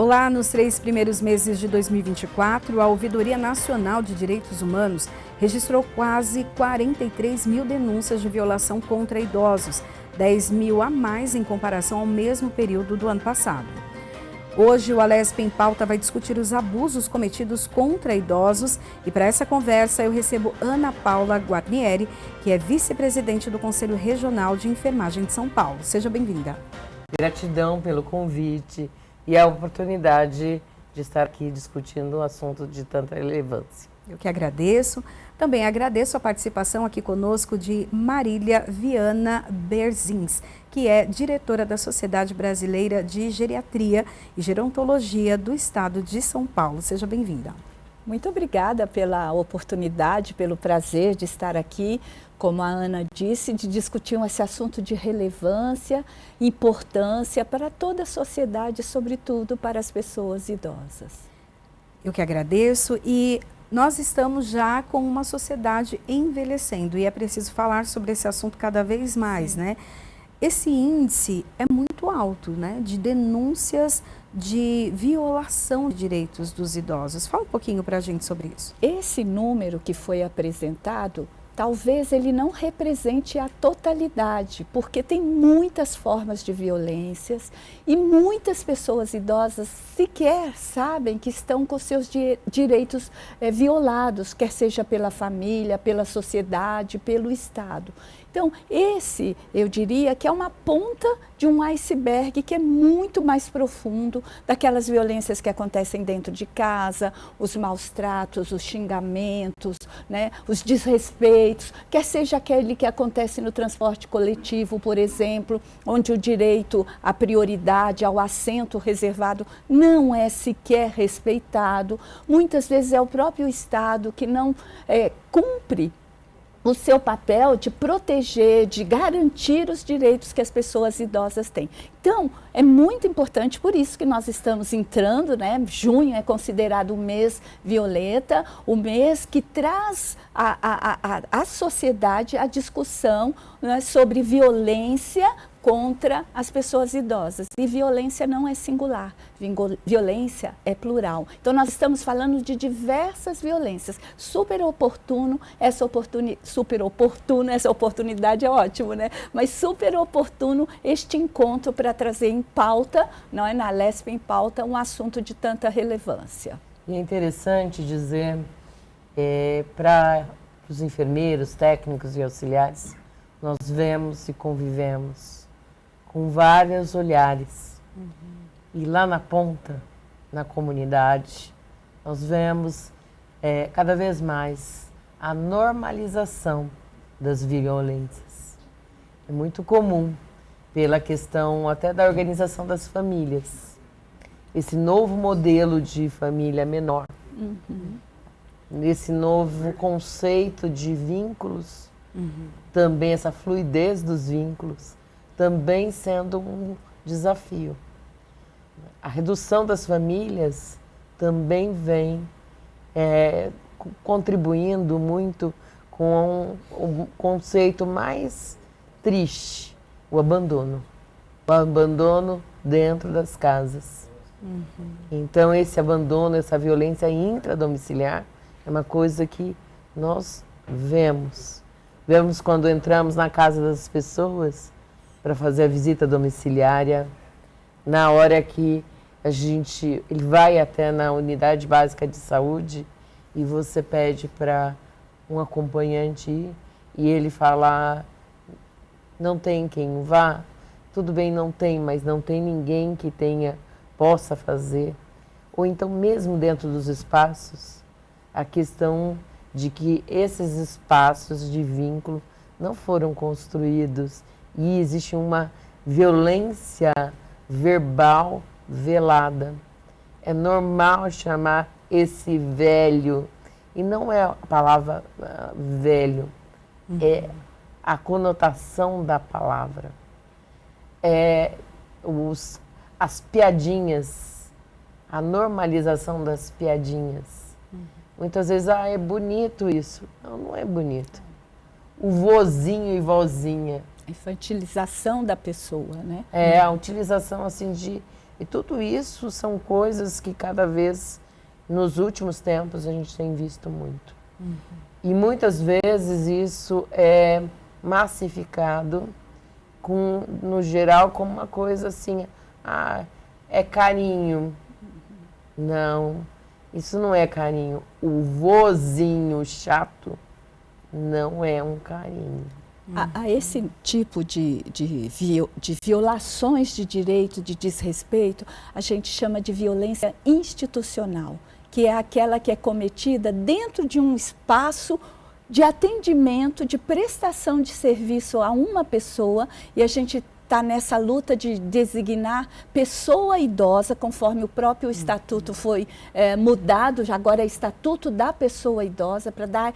Olá, nos 3 primeiros meses de 2024, a Ouvidoria Nacional de Direitos Humanos registrou quase 43 mil denúncias de violação contra idosos, 10 mil a mais em comparação ao mesmo período do ano passado. Hoje, o Alesp em Pauta vai discutir os abusos cometidos contra idosos e para essa conversa eu recebo Ana Paula Guarnieri, que é vice-presidente do Conselho Regional de Enfermagem de São Paulo. Seja bem-vinda. Gratidão pelo convite e a oportunidade de estar aqui discutindo um assunto de tanta relevância. Eu que agradeço. Também agradeço a participação aqui conosco de Marília Viana Berzins, que é diretora da Sociedade Brasileira de Geriatria e Gerontologia do Estado de São Paulo. Seja bem-vinda. Muito obrigada pela oportunidade, pelo prazer de estar aqui, como a Ana disse, de discutir esse assunto de relevância, importância para toda a sociedade, sobretudo para as pessoas idosas. Eu que agradeço e nós estamos já com uma sociedade envelhecendo e é preciso falar sobre esse assunto cada vez mais, né? Esse índice é muito alto, né, de denúncias de violação de direitos dos idosos. Fala um pouquinho para a gente sobre isso. Esse número que foi apresentado, talvez ele não represente a totalidade, porque tem muitas formas de violências e muitas pessoas idosas sequer sabem que estão com seus direitos violados, quer seja pela família, pela sociedade, pelo Estado. Então, esse, eu diria que é uma ponta de um iceberg que é muito mais profundo daquelas violências que acontecem dentro de casa, os maus tratos, os xingamentos, né, os desrespeitos, quer seja aquele que acontece no transporte coletivo, por exemplo, onde o direito à prioridade, ao assento reservado não é sequer respeitado. Muitas vezes é o próprio Estado que não cumpre o seu papel de proteger, de garantir os direitos que as pessoas idosas têm. Então, é muito importante, por isso que nós estamos entrando, né? Junho é considerado o mês violeta, o mês que traz à sociedade a discussão, né, sobre violência contra as pessoas idosas. E violência não é singular, violência é plural. Então, nós estamos falando de diversas violências. Super oportuno, essa oportunidade é ótimo, né? Mas super oportuno este encontro para trazer em pauta, não é, na Alesp em Pauta, um assunto de tanta relevância. E é interessante dizer para os enfermeiros, técnicos e auxiliares, nós vemos e convivemos com vários olhares. E lá na ponta, na comunidade, nós vemos cada vez mais a normalização das violências. É muito comum, pela questão até da organização das famílias, esse novo modelo de família menor, esse novo conceito de vínculos, também essa fluidez dos vínculos, também sendo um desafio. A redução das famílias também vem contribuindo muito com o conceito mais triste, o abandono. O abandono dentro das casas. Então, esse abandono, essa violência intradomiciliar é uma coisa que nós vemos. Vemos quando entramos na casa das pessoas para fazer a visita domiciliária, na hora que ele vai até na unidade básica de saúde e você pede para um acompanhante ir e ele fala, não tem quem vá, tudo bem, não tem, mas não tem ninguém que possa fazer. Ou então mesmo dentro dos espaços, a questão de que esses espaços de vínculo não foram construídos e existe uma violência verbal velada. É normal chamar esse velho, e não é a palavra velho, é a conotação da palavra. As piadinhas, a normalização das piadinhas. Muitas vezes, é bonito isso. Não, não é bonito. O vozinho e vozinha. A infantilização da pessoa, né? A utilização assim de E tudo isso são coisas que cada vez, nos últimos tempos, a gente tem visto muito. E muitas vezes isso é massificado, no geral, como uma coisa assim, é carinho. Não, isso não é carinho. O vozinho chato não é um carinho. A esse tipo de violações de direito, de desrespeito, a gente chama de violência institucional, que é aquela que é cometida dentro de um espaço de atendimento, de prestação de serviço a uma pessoa, e a gente está nessa luta de designar pessoa idosa, conforme o próprio estatuto foi mudado, agora é estatuto da pessoa idosa, para dar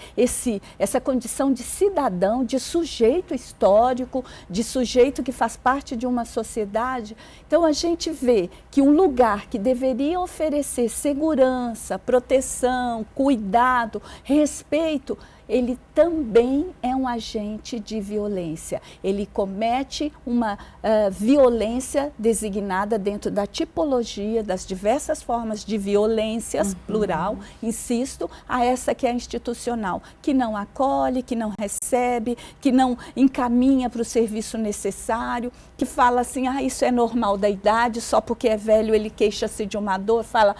essa condição de cidadão, de sujeito histórico, de sujeito que faz parte de uma sociedade. Então a gente vê que um lugar que deveria oferecer segurança, proteção, cuidado, respeito, ele também é um agente de violência. Ele comete uma violência designada dentro da tipologia das diversas formas de violências, plural, insisto, a essa que é institucional, que não acolhe, que não recebe, que não encaminha para o serviço necessário, que fala assim, isso é normal da idade, só porque é velho ele queixa-se de uma dor, fala,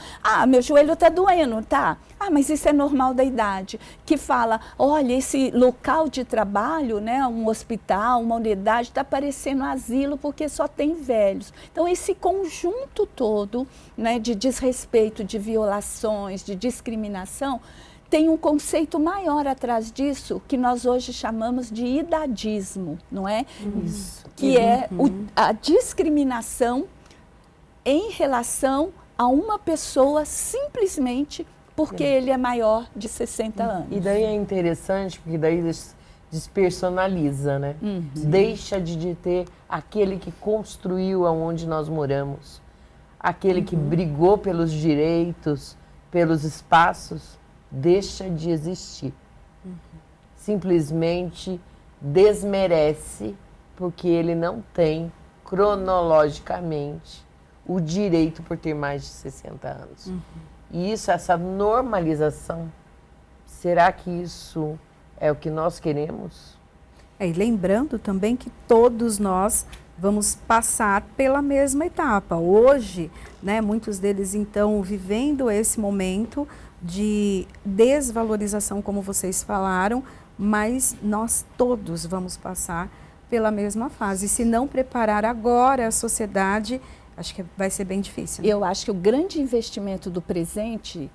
meu joelho está doendo, tá? Mas isso é normal da idade. Que fala, olha, esse local de trabalho, né, um hospital, uma unidade, está parecendo asilo porque só tem velhos. Então, esse conjunto todo, né, de desrespeito, de violações, de discriminação, tem um conceito maior atrás disso, que nós hoje chamamos de idadismo, não é? Isso. Que é a discriminação em relação a uma pessoa simplesmente porque ele é maior de 60 anos. E daí é interessante, porque daí despersonaliza, né? Deixa de ter aquele que construiu aonde nós moramos, aquele que brigou pelos direitos, pelos espaços, deixa de existir. Simplesmente desmerece, porque ele não tem, cronologicamente, o direito por ter mais de 60 anos. E isso, essa normalização, será que isso é o que nós queremos? E lembrando também que todos nós vamos passar pela mesma etapa. Hoje, né, muitos deles então vivendo esse momento de desvalorização, como vocês falaram, mas nós todos vamos passar pela mesma fase. Se não preparar agora a sociedade, acho que vai ser bem difícil. Né? Eu acho que o grande investimento do presente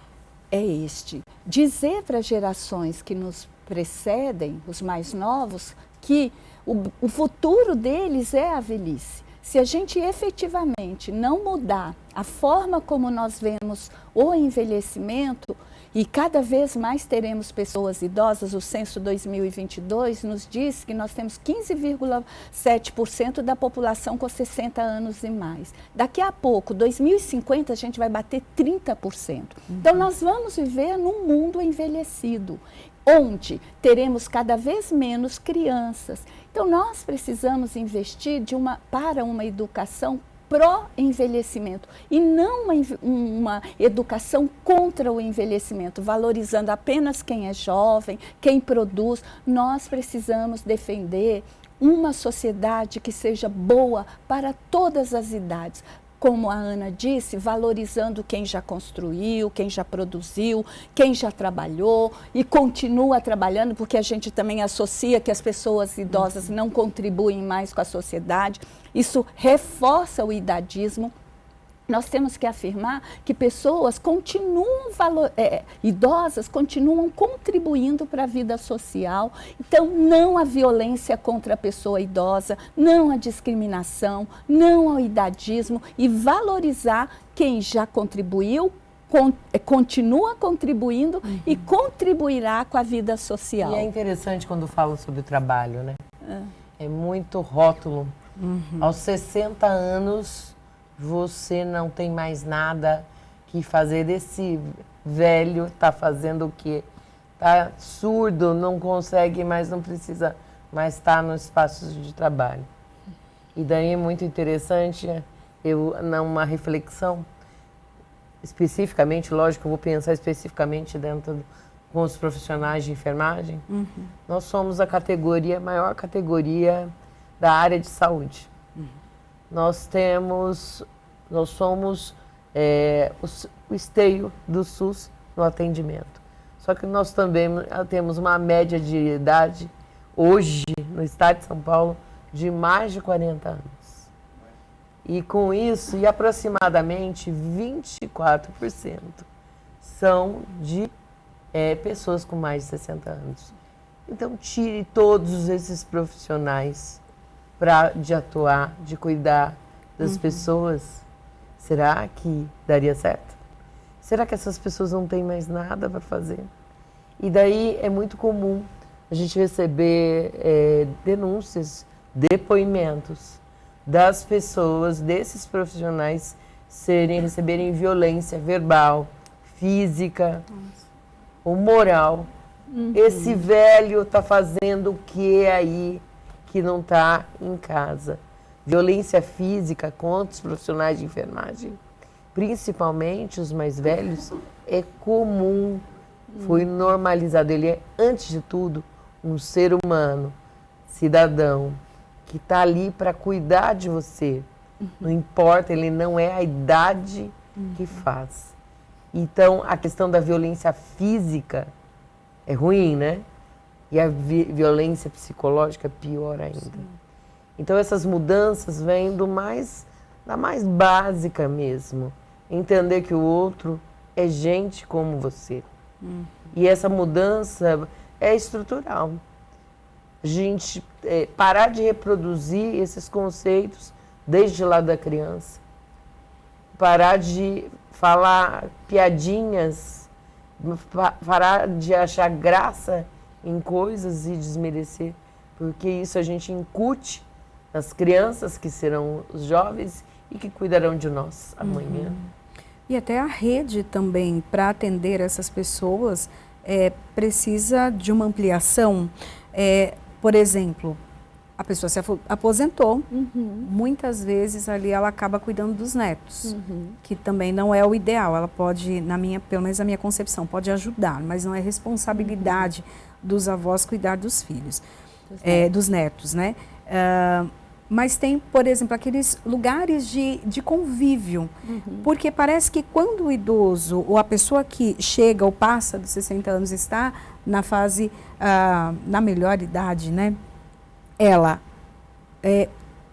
é este. Dizer para as gerações que nos precedem, os mais novos, que o futuro deles é a velhice. Se a gente efetivamente não mudar a forma como nós vemos o envelhecimento, e cada vez mais teremos pessoas idosas, o censo 2022 nos diz que nós temos 15,7% da população com 60 anos e mais. Daqui a pouco, 2050, a gente vai bater 30%. Então, nós vamos viver num mundo envelhecido, onde teremos cada vez menos crianças. Então, nós precisamos investir para uma educação pró-envelhecimento e não uma educação contra o envelhecimento, valorizando apenas quem é jovem, quem produz. Nós precisamos defender uma sociedade que seja boa para todas as idades. Como a Ana disse, valorizando quem já construiu, quem já produziu, quem já trabalhou e continua trabalhando, porque a gente também associa que as pessoas idosas não contribuem mais com a sociedade. Isso reforça o idadismo. Nós temos que afirmar que pessoas idosas continuam contribuindo para a vida social. Então, não a violência contra a pessoa idosa, não a discriminação, não ao idadismo e valorizar quem já contribuiu, continua contribuindo e contribuirá com a vida social. E é interessante quando falam sobre o trabalho, né? É muito rótulo. Aos 60 anos... você não tem mais nada que fazer. Esse velho está fazendo o quê? Está surdo, não consegue mais, não precisa mais estar nos espaços de trabalho. E daí é muito interessante numa reflexão, especificamente, lógico, eu vou pensar especificamente com os profissionais de enfermagem, nós somos a maior categoria da área de saúde. Nós somos o esteio do SUS no atendimento. Só que nós também temos uma média de idade, hoje, no estado de São Paulo, de mais de 40 anos. E com isso, aproximadamente 24% são de pessoas com mais de 60 anos. Então, tire todos esses profissionais de atuar, de cuidar das pessoas. Será que daria certo? Será que essas pessoas não têm mais nada para fazer? E daí é muito comum a gente receber denúncias, depoimentos das pessoas, desses profissionais receberem violência verbal, física ou moral. Esse velho está fazendo o que aí que não está em casa? Violência física contra os profissionais de enfermagem, principalmente os mais velhos, é comum, foi normalizado. Ele é, antes de tudo, um ser humano, cidadão, que está ali para cuidar de você. Não importa, ele não é a idade que faz. Então, a questão da violência física é ruim, né? E a violência psicológica é pior ainda. Sim. Então, essas mudanças vêm da mais básica mesmo. Entender que o outro é gente como você. E essa mudança é estrutural. A gente parar de reproduzir esses conceitos desde lá da criança. Parar de falar piadinhas, parar de achar graça em coisas e desmerecer, porque isso a gente incute nas crianças que serão os jovens e que cuidarão de nós amanhã. E até a rede também, para atender essas pessoas, precisa de uma ampliação. Por exemplo, a pessoa se aposentou, muitas vezes ali ela acaba cuidando dos netos, que também não é o ideal. Ela pode, pelo menos na minha concepção, pode ajudar, mas não é responsabilidade dos avós cuidar dos filhos, dos netos, né? Mas tem, por exemplo, aqueles lugares de convívio, porque parece que quando o idoso ou a pessoa que chega ou passa dos 60 anos está na fase, na melhor idade, né? Ela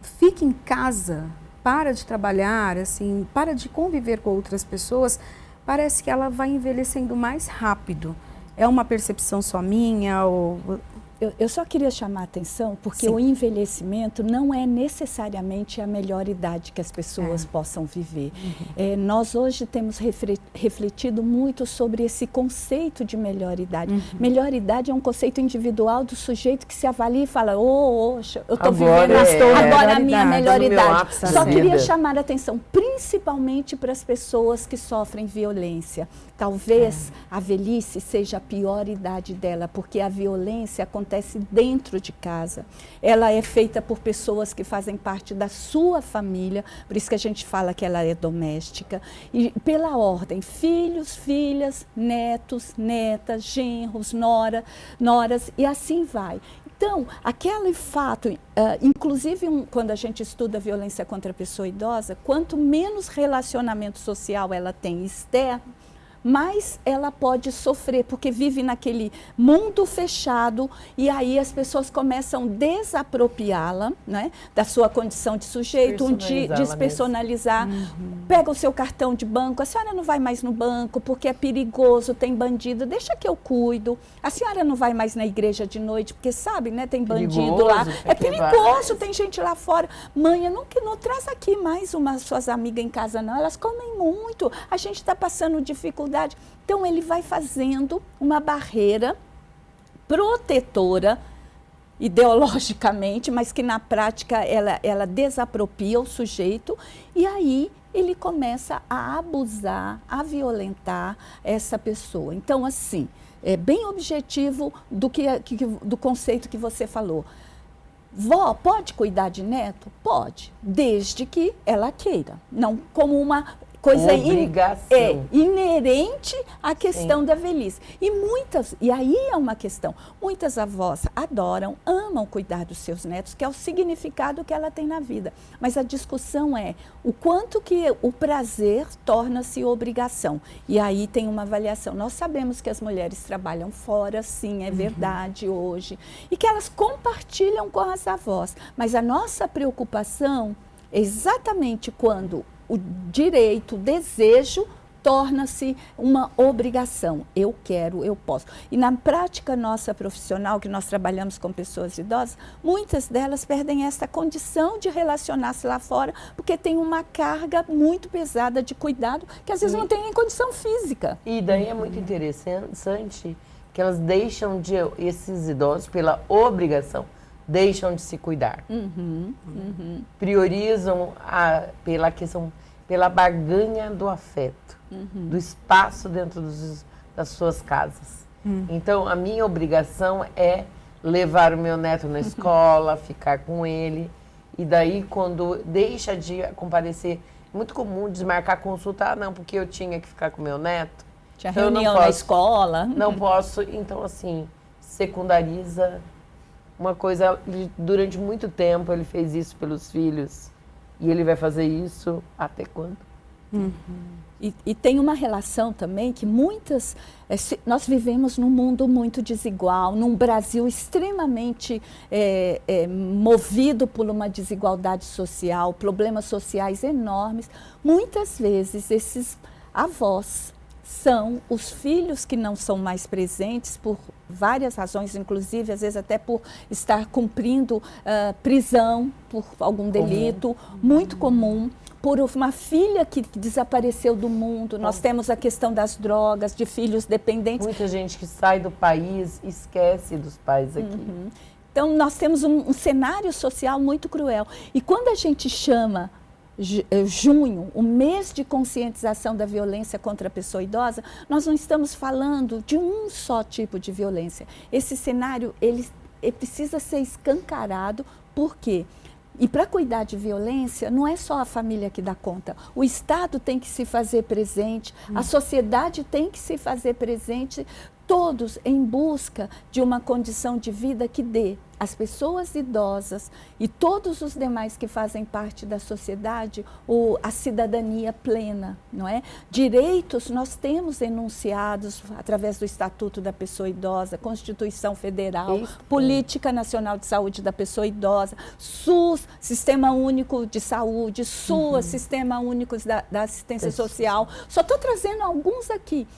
fica em casa, para de trabalhar, assim, para de conviver com outras pessoas, parece que ela vai envelhecendo mais rápido. É uma percepção só minha? Eu só queria chamar a atenção, porque o envelhecimento não é necessariamente a melhor idade que as pessoas possam viver. Nós hoje temos refletido muito sobre esse conceito de melhor idade. Melhor idade é um conceito individual do sujeito que se avalia e fala, eu estou vivendo agora a minha melhor idade. Só queria chamar a atenção, principalmente para as pessoas que sofrem violência. Talvez a velhice seja a pior idade dela, porque a violência acontece dentro de casa. Ela é feita por pessoas que fazem parte da sua família, por isso que a gente fala que ela é doméstica. E pela ordem, filhos, filhas, netos, netas, genros, noras, e assim vai. Então, aquele fato, inclusive quando a gente estuda violência contra a pessoa idosa, quanto menos relacionamento social ela tem externo, mais ela pode sofrer, porque vive naquele mundo fechado e aí as pessoas começam a desapropriá-la, né, da sua condição de sujeito, despersonalizar. Pega o seu cartão de banco, a senhora não vai mais no banco porque é perigoso, tem bandido, deixa que eu cuido. A senhora não vai mais na igreja de noite porque sabe, né, tem bandido lá. É perigoso, tem gente lá fora. Mãe, não traz aqui mais suas amigas em casa não, elas comem muito, a gente está passando dificuldade. Então, ele vai fazendo uma barreira protetora, ideologicamente, mas que na prática ela desapropria o sujeito, e aí ele começa a abusar, a violentar essa pessoa. Então, assim, é bem objetivo do conceito que você falou. Vó, pode cuidar de neto? Pode, desde que ela queira. Não como uma coisa inerente à questão da velhice. E aí é uma questão, muitas avós adoram, amam cuidar dos seus netos, que é o significado que ela tem na vida. Mas a discussão é o quanto que o prazer torna-se obrigação. E aí tem uma avaliação. Nós sabemos que as mulheres trabalham fora, sim, é verdade hoje, e que elas compartilham com as avós. Mas a nossa preocupação é exatamente quando o direito, o desejo, torna-se uma obrigação. Eu quero, eu posso. E na prática nossa profissional, que nós trabalhamos com pessoas idosas, muitas delas perdem essa condição de relacionar-se lá fora, porque tem uma carga muito pesada de cuidado, que às vezes não tem nem condição física. E daí é muito interessante que elas deixam esses idosos, pela obrigação, deixam de se cuidar. Priorizam pela barganha do afeto, do espaço dentro das suas casas. Então, a minha obrigação é levar o meu neto na escola, ficar com ele. E daí, quando deixa de comparecer, é muito comum desmarcar consulta, não, porque eu tinha que ficar com o meu neto. Tinha reunião na escola. Não posso, então assim, secundariza uma coisa. Durante muito tempo ele fez isso pelos filhos e ele vai fazer isso até quando? E tem uma relação também que nós vivemos num mundo muito desigual, num Brasil extremamente movido por uma desigualdade social, problemas sociais enormes. Muitas vezes esses avós são os filhos que não são mais presentes por várias razões, inclusive às vezes até por estar cumprindo prisão por algum delito, muito comum. Por uma filha que desapareceu do mundo. Nós temos a questão das drogas, de filhos dependentes. Muita gente que sai do país esquece dos pais aqui. Então, nós temos um cenário social muito cruel. E quando a gente chama junho, o mês de conscientização da violência contra a pessoa idosa, nós não estamos falando de um só tipo de violência. Esse cenário, ele precisa ser escancarado. Por quê? E para cuidar de violência, não é só a família que dá conta. O Estado tem que se fazer presente, a sociedade tem que se fazer presente, todos em busca de uma condição de vida que dê às pessoas idosas e todos os demais que fazem parte da sociedade a cidadania plena, não é? Direitos nós temos enunciados através do Estatuto da Pessoa Idosa, Constituição Federal, Política Nacional de Saúde da Pessoa Idosa, SUS, Sistema Único de Saúde, SUAS, Sistema Único da Assistência Social. Só estou trazendo alguns aqui,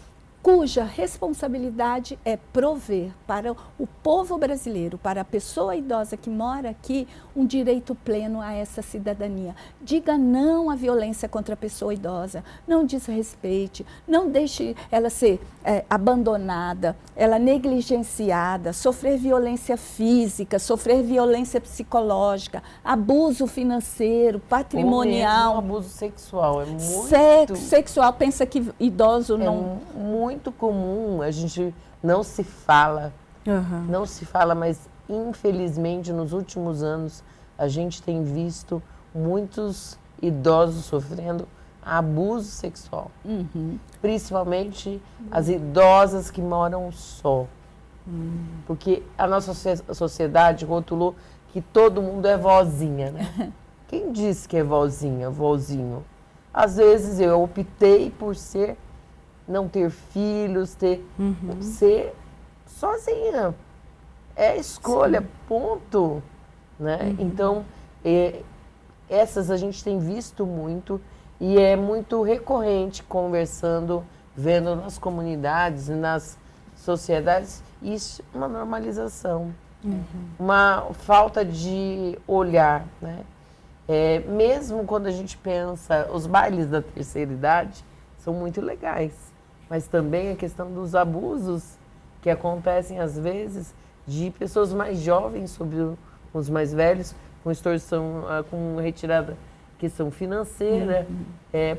cuja responsabilidade é prover para o povo brasileiro, para a pessoa idosa que mora aqui, um direito pleno a essa cidadania. Diga não à violência contra a pessoa idosa, não desrespeite, não deixe ela ser abandonada, ela negligenciada, sofrer violência física, sofrer violência psicológica, abuso financeiro, patrimonial. Ou mesmo abuso sexual, é muito... Sexual, pensa que idoso não... Muito comum, a gente não se fala, mas infelizmente nos últimos anos a gente tem visto muitos idosos sofrendo abuso sexual, principalmente as idosas que moram só, porque a nossa sociedade rotulou que todo mundo é vozinha, né? Quem disse que é vozinha, vozinho? Às vezes eu optei por não ter filhos, ser sozinha. É escolha, ponto. Né? Então, essas a gente tem visto muito e é muito recorrente conversando, vendo nas comunidades, nas sociedades, isso é uma normalização, uma falta de olhar. Né? Mesmo quando a gente pensa, os bailes da terceira idade são muito legais. Mas também a questão dos abusos que acontecem, às vezes, de pessoas mais jovens sobre os mais velhos, com extorsão, com retirada, questão financeira,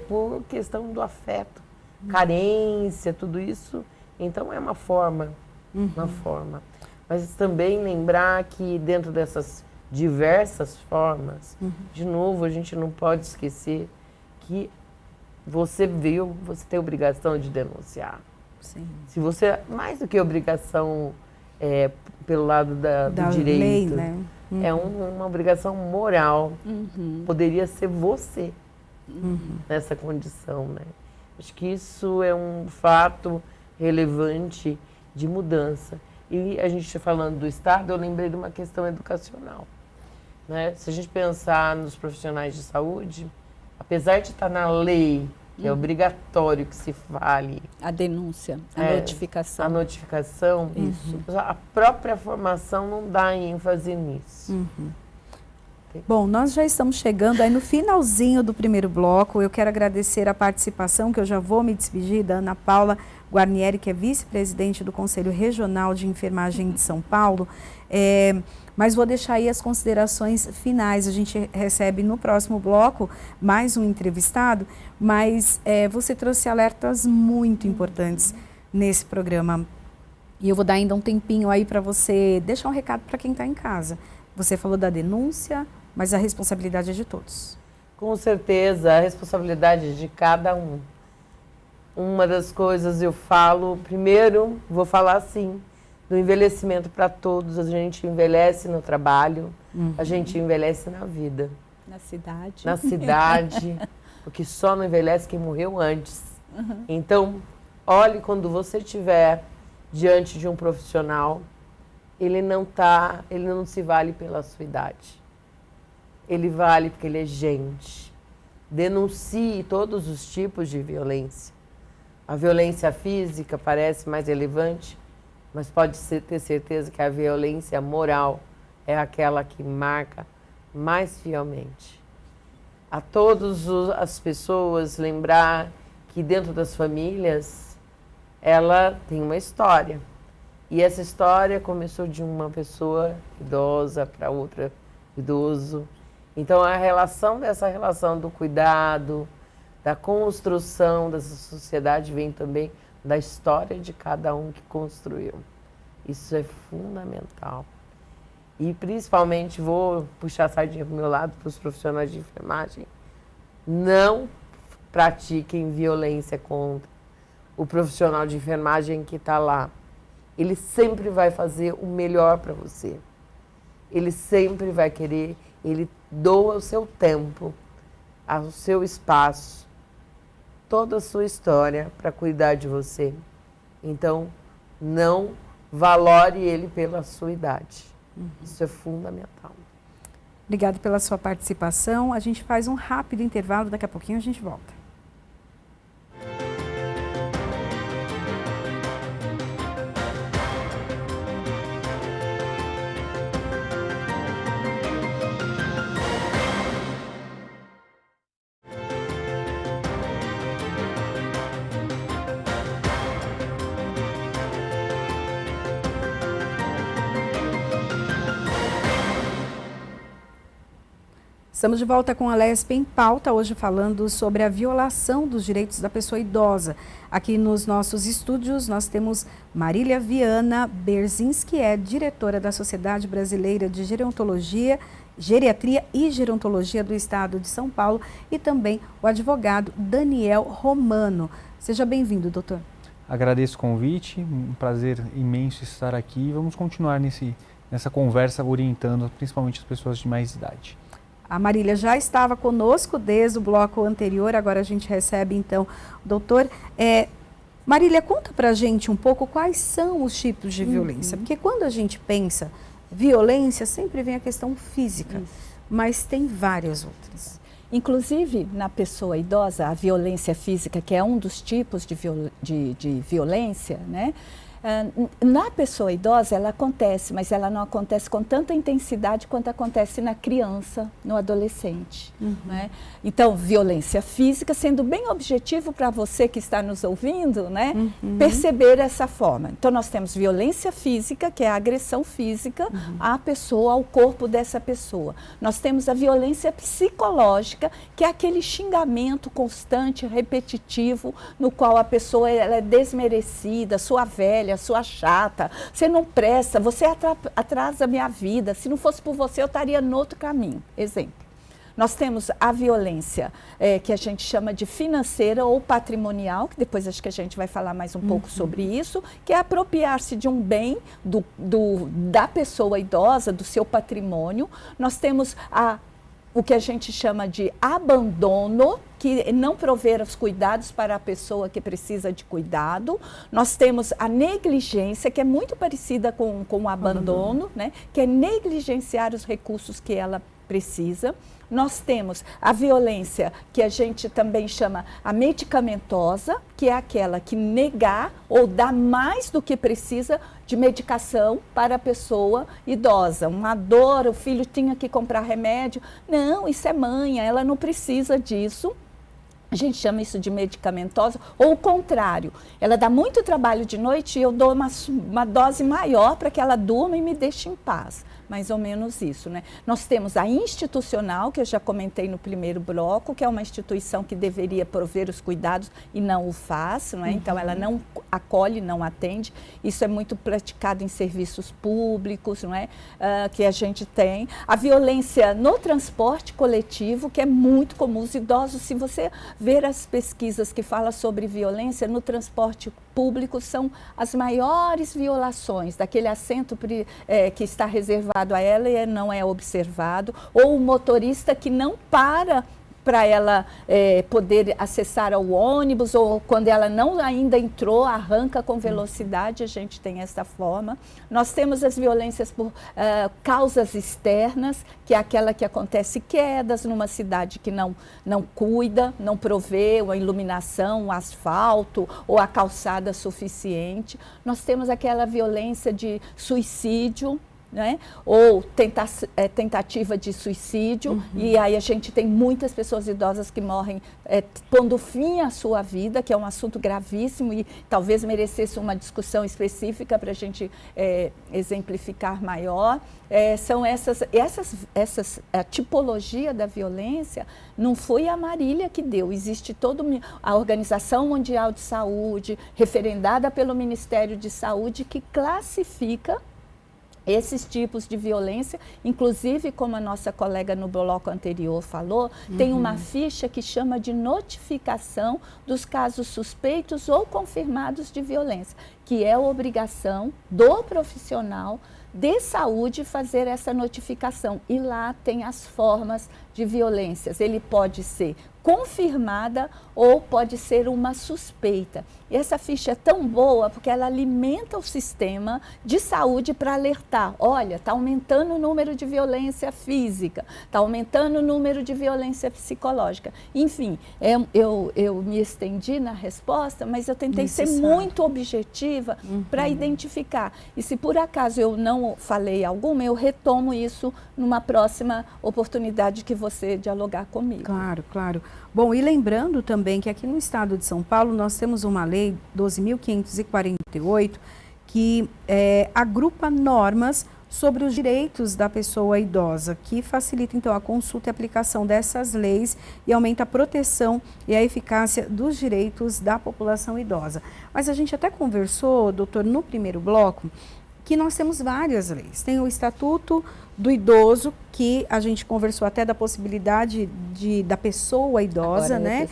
por questão do afeto, carência, tudo isso. Então, é uma forma, Mas também lembrar que dentro dessas diversas formas, de novo, a gente não pode esquecer que você viu, você tem obrigação de denunciar. Sim. Se você, mais do que obrigação pelo lado do direito, lei, né? é uma obrigação moral. Poderia ser você nessa condição, né? Acho que isso é um fato relevante de mudança. E a gente falando do Estado, eu lembrei de uma questão educacional, né? Se a gente pensar nos profissionais de saúde, apesar de estar na lei, que é obrigatório que se fale a denúncia, a notificação. A notificação, a própria formação não dá ênfase nisso. Bom, nós já estamos chegando aí no finalzinho do primeiro bloco. Eu quero agradecer a participação, que eu já vou me despedir, da Ana Paula Guarnieri, que é vice-presidente do Conselho Regional de Enfermagem de São Paulo. Mas vou deixar aí as considerações finais. A gente recebe no próximo bloco mais um entrevistado, mas você trouxe alertas muito importantes nesse programa. E eu vou dar ainda um tempinho aí para você deixar um recado para quem está em casa. Você falou da denúncia, mas a responsabilidade é de todos. Com certeza, a responsabilidade é de cada um. Uma das coisas eu falo, primeiro, vou falar assim, do envelhecimento para todos. A gente envelhece no trabalho, a gente envelhece na vida. Na cidade. Na cidade, porque só não envelhece quem morreu antes. Então, olhe, quando você estiver diante de um profissional, ele não se vale pela sua idade. Ele vale porque ele é gente. Denuncie todos os tipos de violência. A violência física parece mais relevante, mas pode ter certeza que a violência moral é aquela que marca mais fielmente. A todas as pessoas lembrar que dentro das famílias ela tem uma história. E essa história começou de uma pessoa idosa para outra idoso. Então dessa relação do cuidado, da construção dessa sociedade vem também da história de cada um que construiu. Isso é fundamental. E principalmente, vou puxar a sardinha para o meu lado, para os profissionais de enfermagem, não pratiquem violência contra o profissional de enfermagem que está lá. Ele sempre vai fazer o melhor para você. Ele sempre vai querer, ele doa o seu tempo, o seu espaço, toda a sua história para cuidar de você. Então, não valore ele pela sua idade. Isso é fundamental. Obrigada pela sua participação. A gente faz um rápido intervalo, daqui a pouquinho a gente volta. Estamos de volta com a LESP em pauta, hoje falando sobre a violação dos direitos da pessoa idosa. Aqui nos nossos estúdios nós temos Marília Viana Berzinski, é diretora da Sociedade Brasileira de Geriatria e Gerontologia do Estado de São Paulo, e também o advogado Daniel Romano. Seja bem-vindo, doutor. Agradeço o convite, um prazer imenso estar aqui. Vamos continuar nessa conversa orientando principalmente as pessoas de mais idade. A Marília já estava conosco desde o bloco anterior, agora a gente recebe então o doutor. Marília, conta pra gente um pouco quais são os tipos de violência, porque quando a gente pensa violência, sempre vem a questão física, mas tem várias outras. Inclusive, na pessoa idosa, a violência física, que é um dos tipos de violência, né? Na pessoa idosa ela acontece, mas ela não acontece com tanta intensidade quanto acontece na criança, no adolescente. Né? Então, violência física, sendo bem objetivo para você que está nos ouvindo, né? Perceber essa forma. Então, nós temos violência física, que é a agressão física à pessoa, ao corpo dessa pessoa. Nós temos a violência psicológica, que é aquele xingamento constante, repetitivo, no qual a pessoa ela é desmerecida, sua velha, velha, sua chata, você não presta, você atrasa a minha vida, se não fosse por você eu estaria no outro caminho. Exemplo. Nós temos a violência que a gente chama de financeira ou patrimonial, que depois acho que a gente vai falar mais um pouco sobre isso, que é apropriar-se de um bem da pessoa idosa, do seu patrimônio. Nós temos o que a gente chama de abandono, que não prover os cuidados para a pessoa que precisa de cuidado. Nós temos a negligência, que é muito parecida com o abandono, né? Que é negligenciar os recursos que ela precisa. Nós temos a violência, que a gente também chama a medicamentosa, que é aquela que negar ou dá mais do que precisa de medicação para a pessoa idosa. Uma dor, o filho tinha que comprar remédio. Não, isso é manha, ela não precisa disso. A gente chama isso de medicamentosa, ou o contrário, ela dá muito trabalho de noite e eu dou uma dose maior para que ela durma e me deixe em paz. Mais ou menos isso, né? Nós temos a institucional, que eu já comentei no primeiro bloco, que é uma instituição que deveria prover os cuidados e não o faz, não é? Então, ela não acolhe, não atende. Isso é muito praticado em serviços públicos, não é? Que a gente tem. A violência no transporte coletivo, que é muito comum. Os idosos, se você ver as pesquisas que falam sobre violência no transporte público, são as maiores violações daquele assento que está reservado a ela e não é observado, ou o motorista que não para ela poder acessar ao ônibus, ou quando ela não ainda entrou, arranca com velocidade, a gente tem essa forma. Nós temos as violências por causas externas, que é aquela que acontece quedas numa cidade que não cuida, não provê uma iluminação, um asfalto ou a calçada suficiente. Nós temos aquela violência de suicídio, né? Ou tentativa de suicídio, e aí a gente tem muitas pessoas idosas que morrem pondo fim à sua vida, que é um assunto gravíssimo e talvez merecesse uma discussão específica para a gente exemplificar maior. São a tipologia da violência não foi a Marília que deu, existe toda a Organização Mundial de Saúde, referendada pelo Ministério de Saúde, que classifica esses tipos de violência, inclusive, como a nossa colega no bloco anterior falou, tem uma ficha que chama de notificação dos casos suspeitos ou confirmados de violência, que é a obrigação do profissional de saúde fazer essa notificação. E lá tem as formas de violências. Ele pode ser confirmada ou pode ser uma suspeita. E essa ficha é tão boa porque ela alimenta o sistema de saúde para alertar. Olha, está aumentando o número de violência física, está aumentando o número de violência psicológica. Enfim, eu me estendi na resposta, mas eu tentei ser muito objetiva para identificar. E se por acaso eu não falei alguma, eu retomo isso numa próxima oportunidade que você dialogar comigo. Claro, claro. Bom, e lembrando também que aqui no estado de São Paulo nós temos uma lei 12.548 que agrupa normas sobre os direitos da pessoa idosa, que facilita então a consulta e aplicação dessas leis e aumenta a proteção e a eficácia dos direitos da população idosa. Mas a gente até conversou, doutor, no primeiro bloco, que nós temos várias leis. Tem o Estatuto do Idoso, que a gente conversou até da possibilidade da pessoa idosa, né?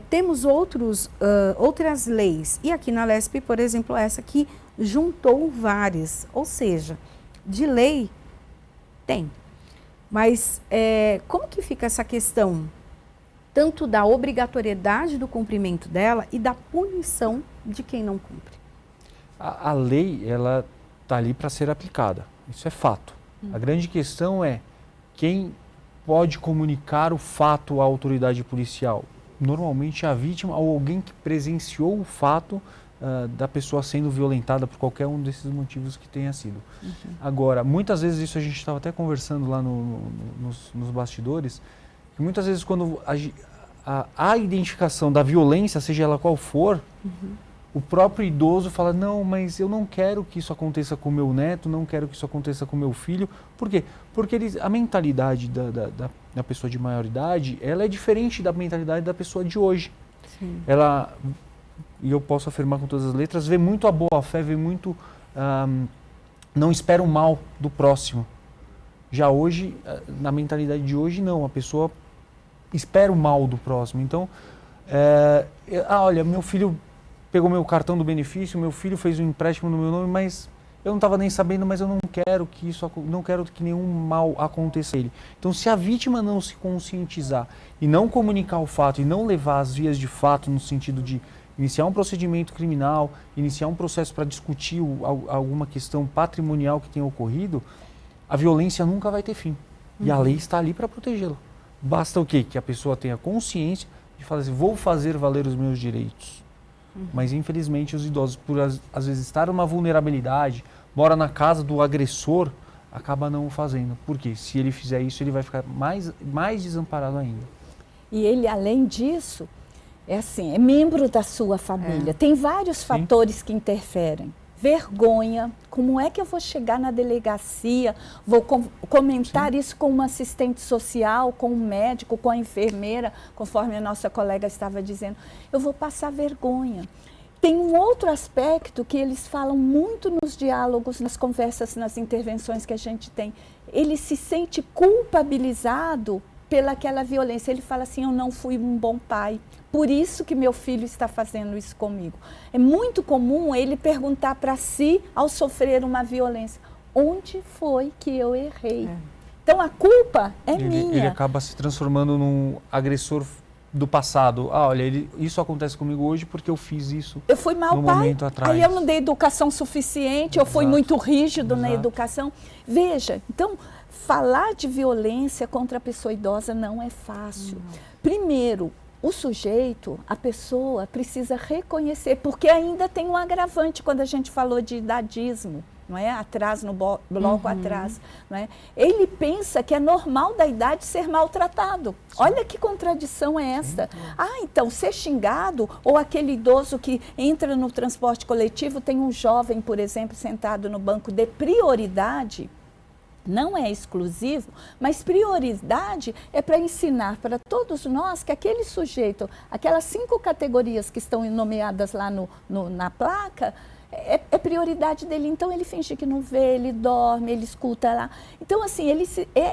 Temos outras leis. E aqui na LESP, por exemplo, essa que juntou várias. Ou seja, de lei tem. Mas como que fica essa questão? Tanto da obrigatoriedade do cumprimento dela e da punição de quem não cumpre. A lei, ela está ali para ser aplicada, isso é fato. A grande questão é quem pode comunicar o fato à autoridade policial. Normalmente a vítima ou alguém que presenciou o fato da pessoa sendo violentada por qualquer um desses motivos que tenha sido. Agora, muitas vezes, isso a gente estava até conversando lá nos bastidores, que muitas vezes quando a identificação da violência, seja ela qual for, o próprio idoso fala, não, mas eu não quero que isso aconteça com o meu neto, não quero que isso aconteça com o meu filho. Por quê? Porque a mentalidade da pessoa de maior idade, ela é diferente da mentalidade da pessoa de hoje. Ela e eu posso afirmar com todas as letras, vê muito a boa fé, vê muito, não espera o mal do próximo. Já hoje, na mentalidade de hoje, não, a pessoa espera o mal do próximo. Então, olha, meu filho pegou meu cartão do benefício, meu filho fez um empréstimo no meu nome, mas eu não estava nem sabendo, mas eu não quero que nenhum mal aconteça a ele. Então, se a vítima não se conscientizar e não comunicar o fato e não levar as vias de fato no sentido de iniciar um procedimento criminal, iniciar um processo para discutir alguma questão patrimonial que tenha ocorrido, a violência nunca vai ter fim. E a lei está ali para protegê-la. Basta o quê? Que a pessoa tenha consciência de falar assim, vou fazer valer os meus direitos. Mas, infelizmente, os idosos, por às vezes estar numa vulnerabilidade, mora na casa do agressor, acaba não o fazendo. Por quê? Se ele fizer isso, ele vai ficar mais desamparado ainda. E ele, além disso, é membro da sua família. Tem vários fatores que interferem. Vergonha, como é que eu vou chegar na delegacia, vou comentar isso com uma assistente social, com um médico, com a enfermeira, conforme a nossa colega estava dizendo, eu vou passar vergonha. Tem um outro aspecto que eles falam muito nos diálogos, nas conversas, nas intervenções que a gente tem. Ele se sente culpabilizado pelaquela violência. Ele fala assim, eu não fui um bom pai, por isso que meu filho está fazendo isso comigo. É muito comum ele perguntar para si, ao sofrer uma violência, onde foi que eu errei? Então a culpa é minha. Ele acaba se transformando num agressor do passado. Olha, isso acontece comigo hoje porque eu fiz isso. Eu fui mau pai, momento atrás. Aí eu não dei educação suficiente, eu fui muito rígido na educação. Veja, então, falar de violência contra a pessoa idosa não é fácil. Primeiro, o sujeito, a pessoa, precisa reconhecer, porque ainda tem um agravante quando a gente falou de idadismo, não é? Atrás, no bloco atrás, não é? Ele pensa que é normal da idade ser maltratado. Olha que contradição é essa. Então, ser xingado, ou aquele idoso que entra no transporte coletivo, tem um jovem, por exemplo, sentado no banco de prioridade, não é exclusivo, mas prioridade é para ensinar para todos nós que aquele sujeito, aquelas 5 categorias que estão nomeadas lá na placa, é prioridade dele. Então, ele finge que não vê, ele dorme, ele escuta lá. Então, assim,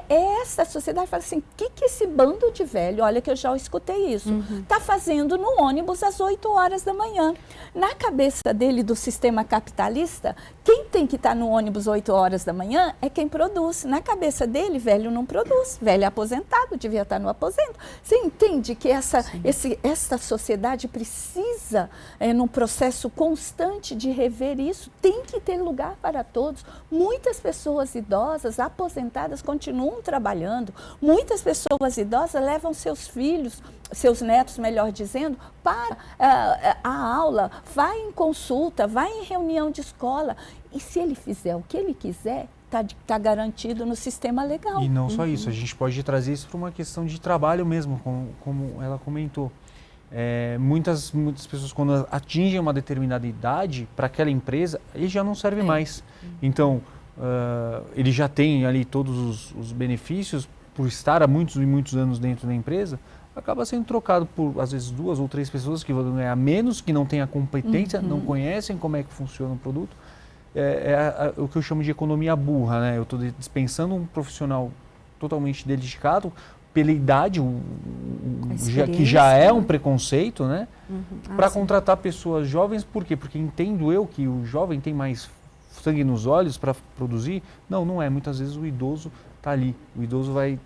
essa sociedade fala assim, o que esse bando de velho, olha que eu já escutei isso, está fazendo no ônibus às 8 horas da manhã. Na cabeça dele, do sistema capitalista, quem tem que estar no ônibus 8 horas da manhã é quem produz. Na cabeça dele, velho não produz, velho é aposentado, devia estar no aposento. Você entende que essa sociedade precisa, num processo constante de rever isso, tem que ter lugar para todos. Muitas pessoas idosas, aposentadas, continuam trabalhando. Muitas pessoas idosas levam seus filhos, seus netos, melhor dizendo, para a aula, vai em consulta, vai em reunião de escola. E se ele fizer o que ele quiser, está garantido no sistema legal. E não só isso, a gente pode trazer isso para uma questão de trabalho mesmo, como ela comentou. Muitas pessoas, quando atingem uma determinada idade, para aquela empresa, ele já não serve mais. Então, ele já tem ali todos os benefícios por estar há muitos e muitos anos dentro da empresa, acaba sendo trocado por, às vezes, 2 ou 3 pessoas que vão ganhar menos, que não têm a competência, não conhecem como é que funciona o produto. O que eu chamo de economia burra, né? Eu estou dispensando um profissional totalmente dedicado pela idade, que já é um preconceito, né? Para contratar pessoas jovens, por quê? Porque entendo eu que o jovem tem mais sangue nos olhos para produzir. Não é. Muitas vezes o idoso está ali. O idoso vai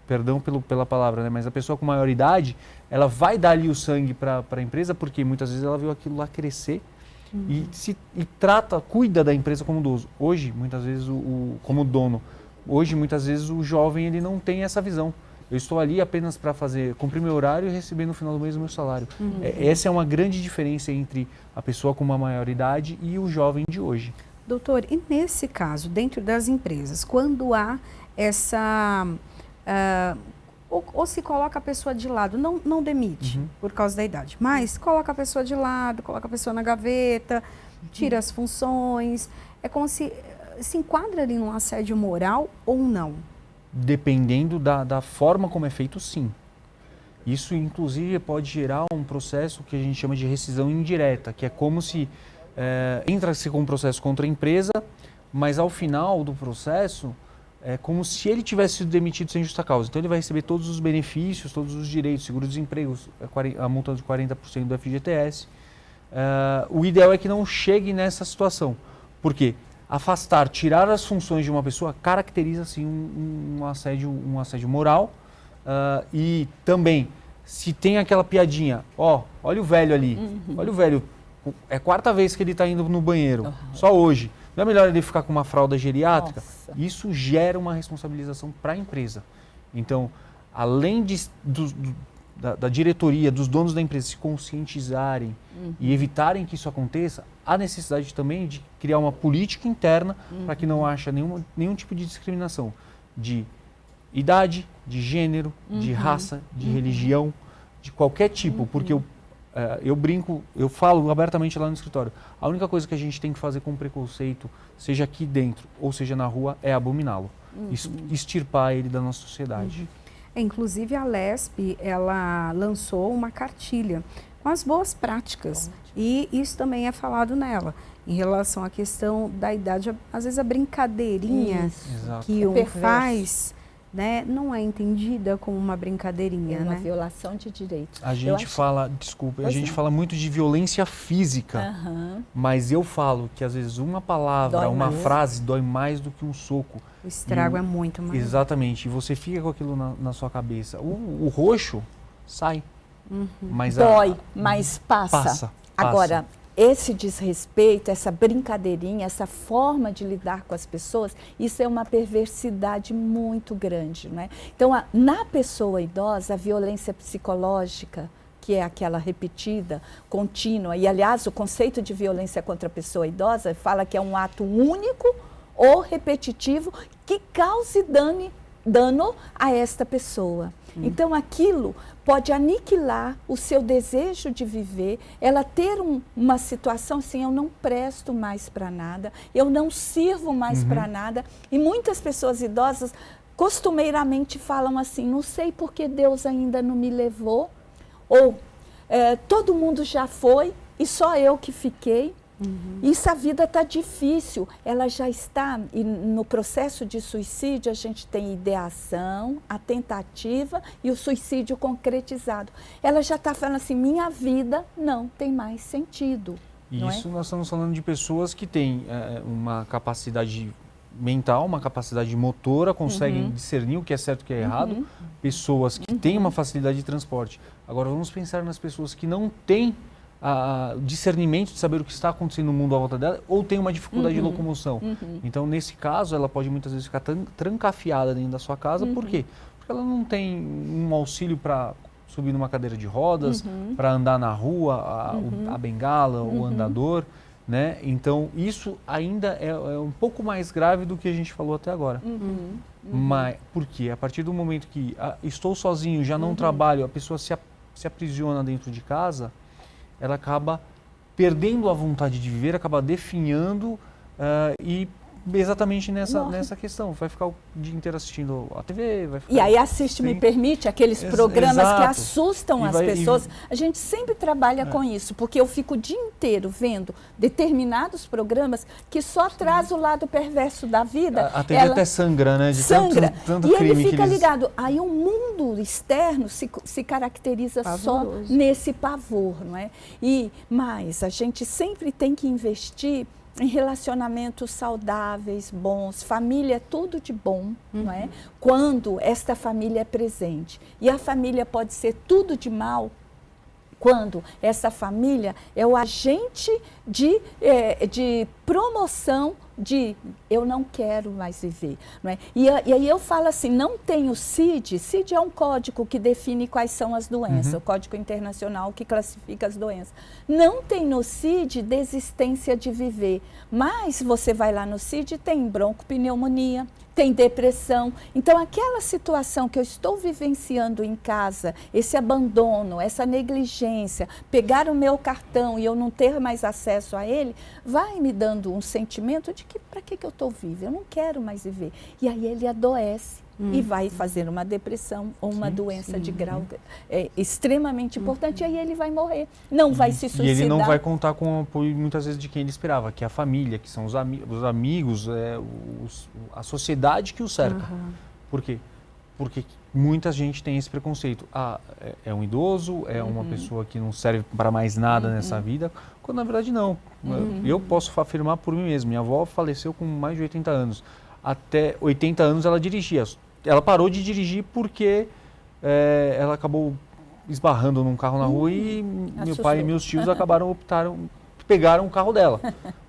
perdão pela palavra, né? Mas a pessoa com maior idade, ela vai dar ali o sangue para a empresa, porque muitas vezes ela viu aquilo lá crescer e cuida da empresa como idoso. Hoje, muitas vezes, como dono, muitas vezes o jovem ele não tem essa visão. Eu estou ali apenas para cumprir meu horário e receber no final do mês o meu salário. Essa é uma grande diferença entre a pessoa com uma maior idade e o jovem de hoje. Doutor, e nesse caso, dentro das empresas, quando há essa... ou se coloca a pessoa de lado, não demite por causa da idade, mas coloca a pessoa de lado, coloca a pessoa na gaveta, tira as funções, é como se enquadra ali num assédio moral ou não? Dependendo da forma como é feito, sim. Isso, inclusive, pode gerar um processo que a gente chama de rescisão indireta, que é como se entra-se com um processo contra a empresa, mas ao final do processo é como se ele tivesse sido demitido sem justa causa. Então ele vai receber todos os benefícios, todos os direitos, seguro-desemprego, a multa de 40% do FGTS. O ideal é que não chegue nessa situação. Por quê? Afastar, tirar as funções de uma pessoa caracteriza sim um assédio moral. E também, se tem aquela piadinha, olha o velho ali, olha o velho, é a 4ª vez que ele está indo no banheiro, só hoje. Não é melhor ele ficar com uma fralda geriátrica? Nossa. Isso gera uma responsabilização para a empresa. Então, além da diretoria, dos donos da empresa se conscientizarem e evitarem que isso aconteça, há necessidade também de criar uma política interna para que não haja nenhum tipo de discriminação de idade, de gênero, de raça, de religião, de qualquer tipo, porque eu brinco, eu falo abertamente lá no escritório, a única coisa que a gente tem que fazer com preconceito, seja aqui dentro ou seja na rua, é abominá-lo, extirpar ele da nossa sociedade. Inclusive a LESP, ela lançou uma cartilha com as boas práticas e isso também é falado nela, em relação à questão da idade, às vezes a brincadeirinha que um faz, né, não é entendida como uma brincadeirinha, uma né? violação de direitos. A gente fala muito de violência física, mas eu falo que às vezes uma palavra, uma frase dói mais do que um soco. O estrago é muito maior. Exatamente, e você fica com aquilo na sua cabeça. O roxo sai, mas dói, mas passa. Agora, esse desrespeito, essa brincadeirinha, essa forma de lidar com as pessoas, isso é uma perversidade muito grande, não é? Então, na pessoa idosa, a violência psicológica, que é aquela repetida, contínua, e aliás, o conceito de violência contra a pessoa idosa fala que é um ato único ou repetitivo que cause dano a esta pessoa. Então, aquilo pode aniquilar o seu desejo de viver, ela ter uma situação assim, eu não presto mais para nada, eu não sirvo mais para nada. E muitas pessoas idosas costumeiramente falam assim, não sei porque Deus ainda não me levou, ou todo mundo já foi e só eu que fiquei. Isso, a vida está difícil, ela já está, e no processo de suicídio a gente tem ideação, a tentativa e o suicídio concretizado. Ela já está falando assim, minha vida não tem mais sentido. Isso nós estamos falando de pessoas que têm uma capacidade mental, uma capacidade motora, conseguem discernir o que é certo e o que é errado, pessoas que têm uma facilidade de transporte. Agora vamos pensar nas pessoas que não têm discernimento de saber o que está acontecendo no mundo à volta dela ou tem uma dificuldade de locomoção. Então, nesse caso, ela pode muitas vezes ficar trancafiada dentro da sua casa. Por quê? Porque ela não tem um auxílio para subir numa cadeira de rodas, para andar na rua, a bengala, o andador, né? Então, isso ainda é um pouco mais grave do que a gente falou até agora. Mas, por quê? A partir do momento que estou sozinho, já não trabalho, a pessoa se aprisiona dentro de casa, ela acaba perdendo a vontade de viver, acaba definhando e exatamente nessa questão. Vai ficar o dia inteiro assistindo a TV. Vai ficar, e aí assiste, me permite, aqueles programas que assustam as pessoas. A gente sempre trabalha com isso, porque eu fico o dia inteiro vendo determinados programas que só traz o lado perverso da vida. A TV até sangra, né? De sangra. Tanto e crime ele fica que eles... ligado. Aí o mundo externo se caracteriza só nesse pavor, não é? Mas a gente sempre tem que investir em relacionamentos saudáveis, bons, família é tudo de bom, não é? Quando esta família é presente. E a família pode ser tudo de mal quando essa família é o agente de promoção de eu não quero mais viver. Não é? E aí eu falo assim, não tem o CID. CID é um código que define quais são as doenças, o Código Internacional que classifica as doenças. Não tem no CID desistência de viver, mas você vai lá no CID, tem broncopneumonia, tem depressão. Então, aquela situação que eu estou vivenciando em casa, esse abandono, essa negligência, pegar o meu cartão e eu não ter mais acesso a ele, vai me dando um sentimento de para que eu estou viva? Eu não quero mais viver. E aí ele adoece e vai fazer uma depressão ou uma doença de grau extremamente importante, e aí ele vai morrer. Não vai se suicidar. E ele não vai contar com o apoio, muitas vezes, de quem ele esperava, que é a família, que são os amigos, a sociedade que o cerca. Por quê? Porque muita gente tem esse preconceito. É um idoso, é uma pessoa que não serve para mais nada nessa vida, quando na verdade não. Eu posso afirmar por mim mesmo. Minha avó faleceu com mais de 80 anos. Até 80 anos ela dirigia. Ela parou de dirigir porque ela acabou esbarrando num carro na rua e meu pai e meus tios pegaram o carro dela.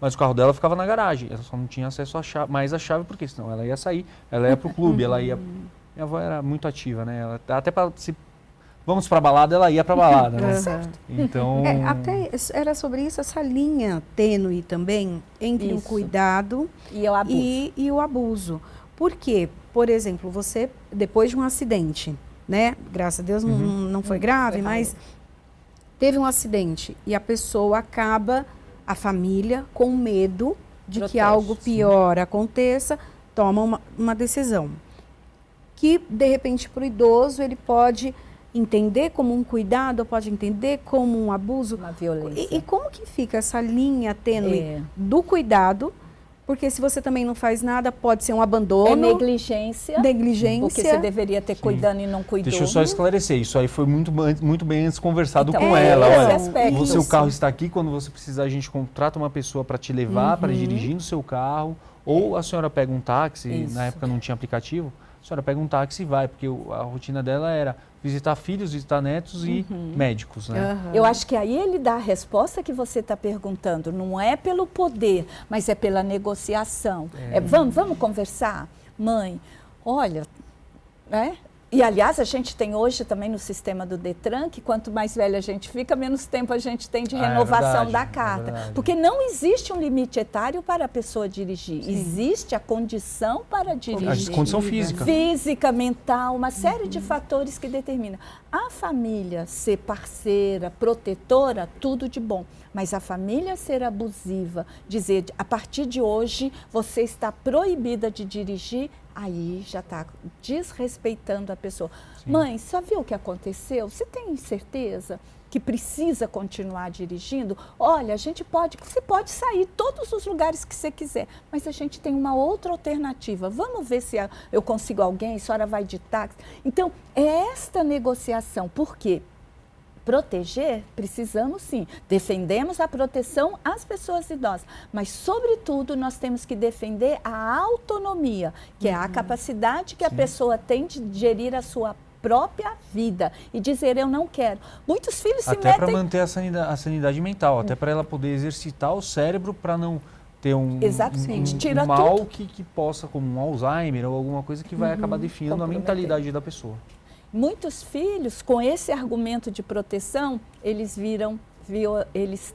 Mas o carro dela ficava na garagem. Ela só não tinha acesso mais à chave, porque senão ela ia sair, ela ia pro clube, ela ia... Minha avó era muito ativa, né? Ela, até para vamos para balada, ela ia para balada, né? Certo. Então, até era sobre isso, essa linha tênue também entre o cuidado e o abuso. E o abuso. Porque, por exemplo, você, depois de um acidente, né? Graças a Deus não foi grave, mas teve um acidente e a pessoa acaba, a família, com medo de que algo pior aconteça, toma uma decisão. Que, de repente, para o idoso, ele pode entender como um cuidado, pode entender como um abuso. Uma violência. E como que fica essa linha tênue do cuidado? Porque se você também não faz nada, pode ser um abandono. É negligência. Negligência. Porque você deveria ter cuidando e não cuidou. Deixa eu só esclarecer, isso aí foi muito bem antes conversado então, com ela. Olha, o seu carro está aqui, quando você precisar, a gente contrata uma pessoa para te levar, para dirigir no seu carro. Ou a senhora pega um táxi, na época não tinha aplicativo, a senhora pega um táxi e vai, porque a rotina dela era visitar filhos, visitar netos e médicos, né? Eu acho que aí ele dá a resposta que você está perguntando. Não é pelo poder, mas é pela negociação. Vamos conversar? Mãe, olha, né? E, aliás, a gente tem hoje também no sistema do Detran que quanto mais velha a gente fica, menos tempo a gente tem de renovação da carta. Porque não existe um limite etário para a pessoa dirigir. Sim. Existe a condição para dirigir. A condição física. Física, mental, uma série de fatores que determinam. A família ser parceira, protetora, tudo de bom. Mas a família ser abusiva, dizer, a partir de hoje você está proibida de dirigir, aí já está desrespeitando a pessoa. Sim. Mãe, só viu o que aconteceu? Você tem certeza que precisa continuar dirigindo? Olha, você pode sair todos os lugares que você quiser, mas a gente tem uma outra alternativa. Vamos ver se eu consigo alguém, a senhora vai de táxi. Então, é esta negociação. Por quê? Proteger, precisamos sim, defendemos a proteção às pessoas idosas, mas sobretudo nós temos que defender a autonomia, que é a capacidade que a pessoa tem de gerir a sua própria vida e dizer eu não quero. Muitos filhos se metem... Até para manter a sanidade mental, até para ela poder exercitar o cérebro para não ter um mal que possa, como um Alzheimer ou alguma coisa que vai acabar definindo a mentalidade da pessoa. Muitos filhos, com esse argumento de proteção, eles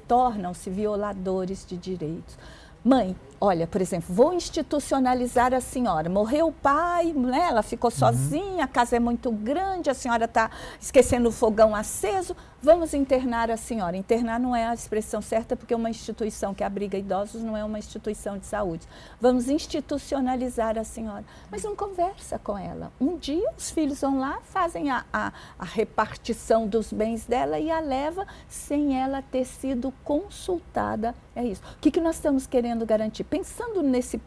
tornam-se violadores de direitos. Mãe, olha, por exemplo, vou institucionalizar a senhora. Morreu o pai, né? Ela ficou sozinha, a casa é muito grande, a senhora está esquecendo o fogão aceso. Vamos internar a senhora. Internar não é a expressão certa, porque uma instituição que abriga idosos não é uma instituição de saúde. Vamos institucionalizar a senhora. Mas não conversa com ela. Um dia os filhos vão lá, fazem a repartição dos bens dela e a leva sem ela ter sido consultada. É isso. O que nós estamos querendo garantir? Pensando nesse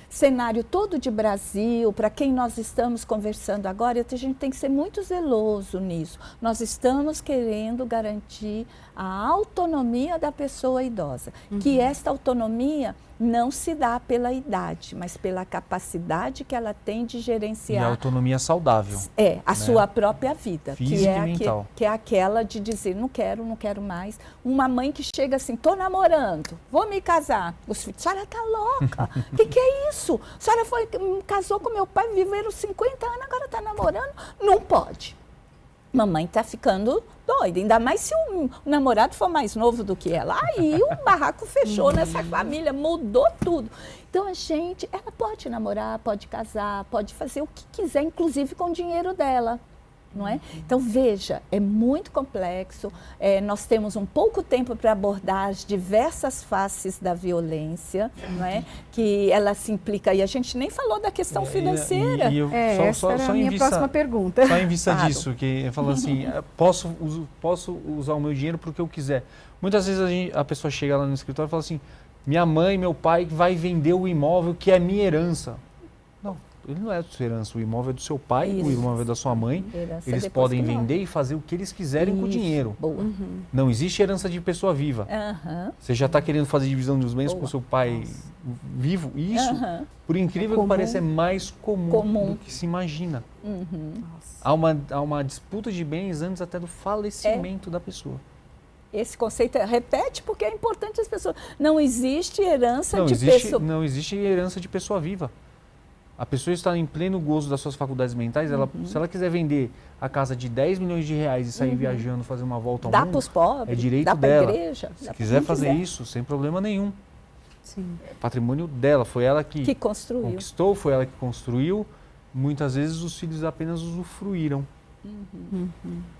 cenário todo de Brasil, para quem nós estamos conversando agora, a gente tem que ser muito zeloso nisso. Nós estamos querendo garantir a autonomia da pessoa idosa, que esta autonomia não se dá pela idade, mas pela capacidade que ela tem de gerenciar. E a autonomia saudável. A sua própria vida. Física e mental. Que é aquela de dizer, não quero mais. Uma mãe que chega assim, estou namorando, vou me casar. Os filhos, a senhora está louca, o que é isso? A senhora casou com meu pai, viveram 50 anos, agora está namorando? Não pode. Mamãe está ficando doida, ainda mais se o namorado for mais novo do que ela. Aí o barraco fechou nessa família, mudou tudo. Então ela pode namorar, pode casar, pode fazer o que quiser, inclusive com o dinheiro dela. Não é? Então, veja, é muito complexo, nós temos um pouco tempo para abordar as diversas faces da violência, não é? Que ela se implica, e a gente nem falou da questão financeira. Essa era a minha próxima pergunta. Só em vista Claro. disso, que falou assim, posso usar o meu dinheiro para o que eu quiser. Muitas vezes a pessoa chega lá no escritório e fala assim, minha mãe, meu pai vai vender o imóvel que é minha herança. Não, ele não é da sua herança, o imóvel é do seu pai, Isso. o imóvel é da sua mãe. Herança Eles depois podem que morre. vender e fazer o que eles quiserem com o Isso, dinheiro. Boa. Não existe herança de pessoa viva. Aham. Você já está querendo fazer divisão dos bens Boa. com o seu pai vivo? E isso, Aham. por incrível que Comum. pareça, é mais comum do que se imagina. Uhum. Há uma disputa de bens antes até do falecimento da pessoa. Esse conceito, repete, porque é importante as pessoas. Não existe herança Não de existe, pessoa. não existe herança de pessoa viva. A pessoa está em pleno gozo das suas faculdades mentais. Se ela quiser vender a casa de 10 milhões de reais e sair viajando, fazer uma volta ao Dá mundo, para os pobres, é direito dá para a dela. igreja. Se dá pra quiser quem fazer quiser. isso, sem problema nenhum. Sim. É patrimônio dela, foi ela que construiu. conquistou, foi ela que construiu. Muitas vezes os filhos apenas usufruíram.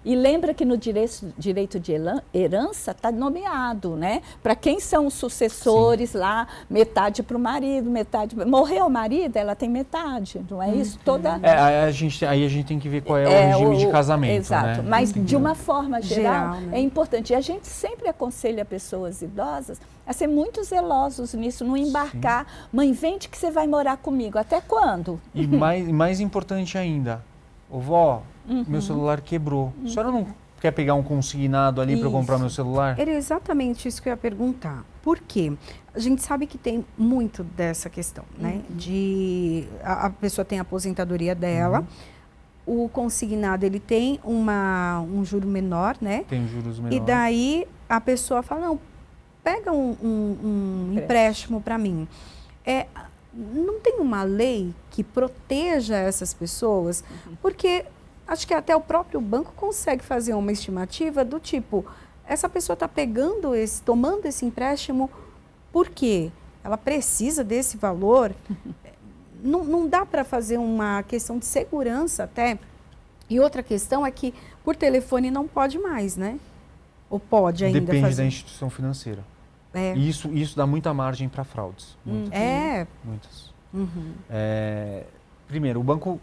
E lembra que no direito de herança está nomeado, né? Para quem são os sucessores lá, metade para o marido, metade... Morreu o marido, ela tem metade, não é isso? Toda... Aí a gente tem que ver qual é o regime de casamento. Exato, né? mas Tem que de ver. uma forma geral, né? é importante. E a gente sempre aconselha pessoas idosas a ser muito zelosos nisso, não embarcar. Mãe, vende que você vai morar comigo. Até quando? E mais importante ainda, ô vó, meu celular quebrou. A senhora não quer pegar um consignado ali para eu comprar Isso. meu celular? Era exatamente isso que eu ia perguntar. Por quê? A gente sabe que tem muito dessa questão, né? De a pessoa tem a aposentadoria dela, o consignado ele tem um juro menor, né? Tem juros menores. E daí a pessoa fala, não, pega um empréstimo para mim. Não tem uma lei que proteja essas pessoas? Porque acho que até o próprio banco consegue fazer uma estimativa do tipo, essa pessoa está tomando esse empréstimo, por quê? Ela precisa desse valor? Não dá para fazer uma questão de segurança até. E outra questão é que por telefone não pode mais, né? Ou pode ainda Depende fazer? da instituição financeira. É. E isso dá muita margem para fraudes. Muitas. Primeiro, o banco,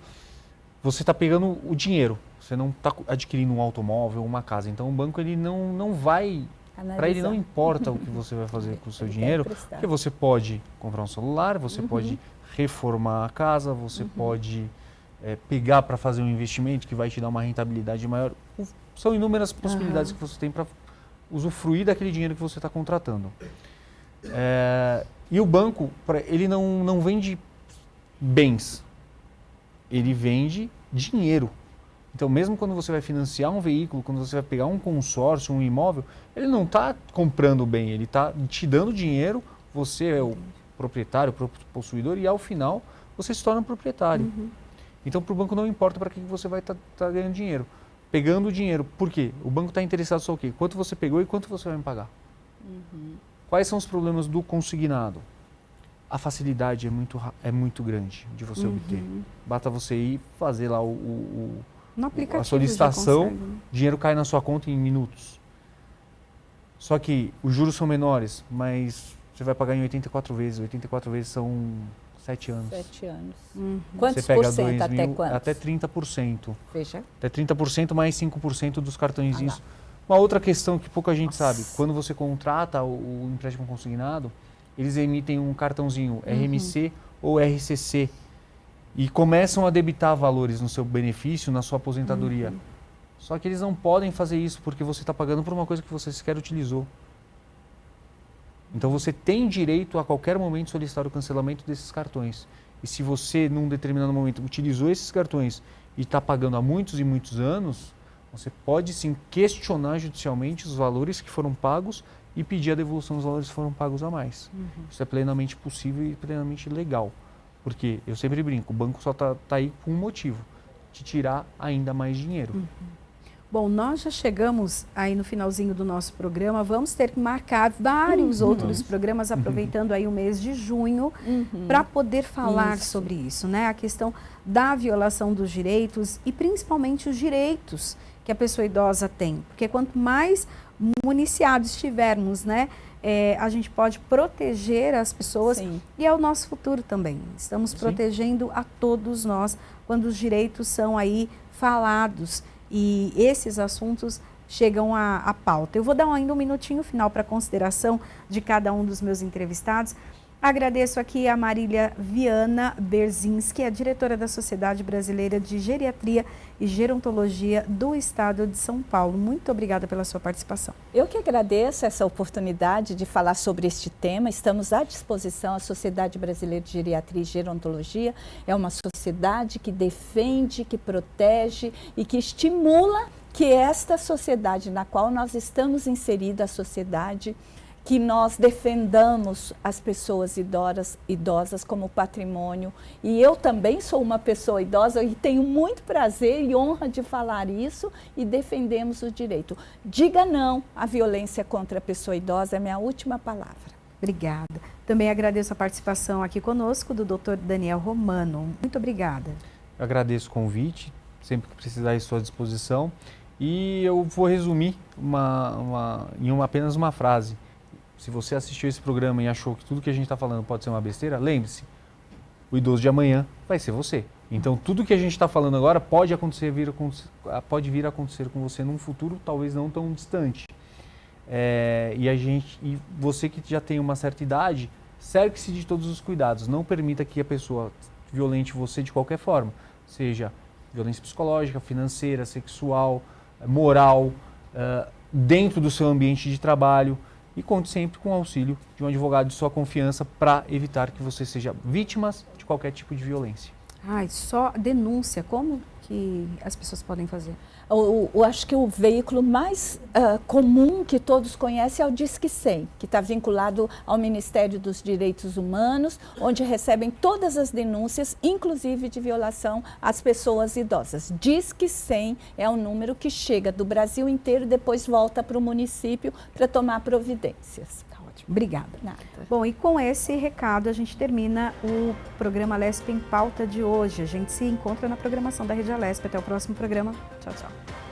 você está pegando o dinheiro, você não está adquirindo um automóvel, uma casa. Então o banco ele não vai, para ele não importa o que você vai fazer com o seu dinheiro, porque você pode comprar um celular, você pode reformar a casa, você pode pegar para fazer um investimento que vai te dar uma rentabilidade maior. São inúmeras possibilidades que você tem para usufruir daquele dinheiro que você está contratando. E o banco, ele não vende bens, ele vende dinheiro. Então, mesmo quando você vai financiar um veículo, quando você vai pegar um consórcio, um imóvel, ele não está comprando o bem, ele está te dando dinheiro, você é o proprietário, o possuidor, e ao final você se torna proprietário. Então, para o banco não importa para que você vai estar ganhando dinheiro. Pegando o dinheiro, por quê? O banco está interessado só o quê? Quanto você pegou e quanto você vai me pagar. Quais são os problemas do consignado? A facilidade é muito grande de você obter. Basta você ir fazer lá No aplicativo a solicitação, já consegue, né? dinheiro cai na sua conta em minutos. Só que os juros são menores, mas você vai pagar em 84 vezes. 84 vezes são 7 anos. 7 anos. Uhum. Quantos Você pega por cento? 2 Até mil, quantos? até 30%. Veja. Até 30% mais 5% dos cartõezinhos. Uma outra questão que pouca gente sabe, quando você contrata o empréstimo consignado, eles emitem um cartãozinho RMC ou RCC e começam a debitar valores no seu benefício, na sua aposentadoria. Só que eles não podem fazer isso porque você está pagando por uma coisa que você sequer utilizou. Então você tem direito a qualquer momento solicitar o cancelamento desses cartões. E se você, num determinado momento, utilizou esses cartões e está pagando há muitos e muitos anos, você pode sim questionar judicialmente os valores que foram pagos e pedir a devolução dos valores que foram pagos a mais. Isso é plenamente possível e plenamente legal. Porque, eu sempre brinco, o banco só está aí com um motivo, te tirar ainda mais dinheiro. Bom, nós já chegamos aí no finalzinho do nosso programa, vamos ter que marcar vários outros programas, aproveitando aí o mês de junho, para poder falar sobre isso, né? A questão da violação dos direitos e principalmente os direitos que a pessoa idosa tem, porque quanto mais municiados estivermos, né, a gente pode proteger as pessoas. Sim. E é o nosso futuro também. Estamos Sim. protegendo a todos nós quando os direitos são aí falados e esses assuntos chegam à pauta. Eu vou dar ainda um minutinho final para consideração de cada um dos meus entrevistados. Agradeço aqui a Marília Viana Berzinski, a diretora da Sociedade Brasileira de Geriatria e Gerontologia do Estado de São Paulo. Muito obrigada pela sua participação. Eu que agradeço essa oportunidade de falar sobre este tema. Estamos à disposição. A Sociedade Brasileira de Geriatria e Gerontologia é uma sociedade que defende, que protege e que estimula que esta sociedade na qual nós estamos inseridos, a sociedade que nós defendamos as pessoas idosas como patrimônio. E eu também sou uma pessoa idosa e tenho muito prazer e honra de falar isso e defendemos o direito. Diga não à violência contra a pessoa idosa, é a minha última palavra. Obrigada. Também agradeço a participação aqui conosco do Dr. Daniel Romano. Muito obrigada. Eu agradeço o convite, sempre que precisar à sua disposição. E eu vou resumir em apenas uma frase. Se você assistiu esse programa e achou que tudo que a gente está falando pode ser uma besteira, lembre-se, o idoso de amanhã vai ser você. Então, tudo que a gente está falando agora pode vir a acontecer com você num futuro talvez não tão distante. E você que já tem uma certa idade, cerque-se de todos os cuidados. Não permita que a pessoa violente você de qualquer forma, seja violência psicológica, financeira, sexual, moral, dentro do seu ambiente de trabalho. E conte sempre com o auxílio de um advogado de sua confiança para evitar que você seja vítima de qualquer tipo de violência. Só denúncia, como que as pessoas podem fazer? Eu acho que o veículo mais comum que todos conhecem é o Disque 100, que está vinculado ao Ministério dos Direitos Humanos, onde recebem todas as denúncias, inclusive de violação às pessoas idosas. Disque 100 é um número que chega do Brasil inteiro e depois volta para o município para tomar providências. Obrigada. Nada. Bom, e com esse recado a gente termina o programa Alesp em Pauta de hoje. A gente se encontra na programação da Rede Alesp. Até o próximo programa. Tchau, tchau.